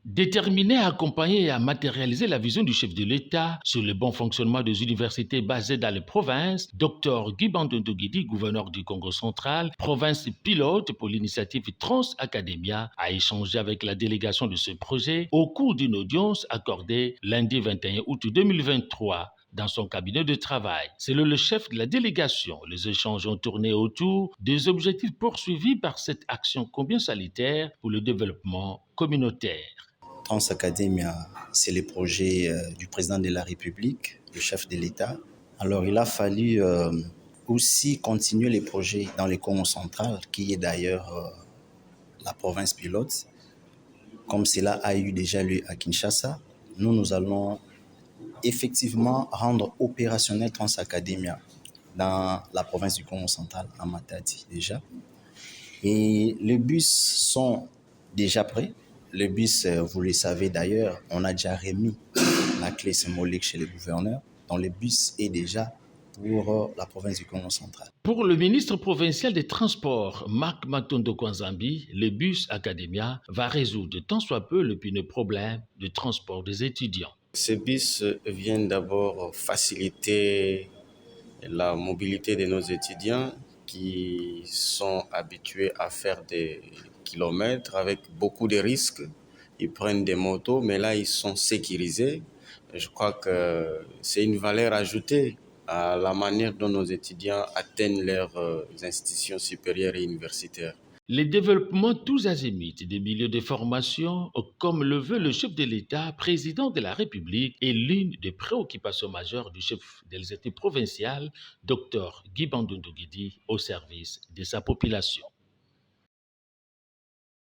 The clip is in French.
Déterminé à accompagner et à matérialiser la vision du chef de l'État sur le bon fonctionnement des universités basées dans les provinces, Dr Guy Bandundu Guidi, gouverneur du Congo central, province pilote pour l'initiative Trans Academia, a échangé avec la délégation de ce projet au cours d'une audience accordée lundi 21 août 2023. Dans son cabinet de travail. Selon le chef de la délégation, les échanges ont tourné autour des objectifs poursuivis par cette action combien salutaire pour le développement communautaire. Trans Academia, c'est le projet du président de la République, le chef de l'État. Alors, il a fallu aussi continuer les projets dans le Congo central, qui est d'ailleurs la province pilote. Comme cela a eu déjà lieu à Kinshasa, nous allons effectivement rendre opérationnel Trans Academia dans la province du Congo central, à Matadi déjà. Et les bus sont déjà prêts. Le bus, vous le savez d'ailleurs, on a déjà remis la clé symbolique chez le gouverneur. Donc le bus est déjà pour la province du Congo central. Pour le ministre provincial des Transports, Marc Matondo Kwanzambi, le bus Academia va résoudre tant soit peu le pineux problème de transport des étudiants. Ces bus viennent d'abord faciliter la mobilité de nos étudiants qui sont habitués à faire des kilomètres avec beaucoup de risques. Ils prennent des motos, mais là, ils sont sécurisés. Je crois que c'est une valeur ajoutée à la manière dont nos étudiants atteignent leurs institutions supérieures et universitaires. Les développements tous azimuts des milieux de formation, comme le veut le chef de l'État, président de la République, est l'une des préoccupations majeures du chef de l'exécutif provincial, Dr Guy Bandundu Guidi, au service de sa population.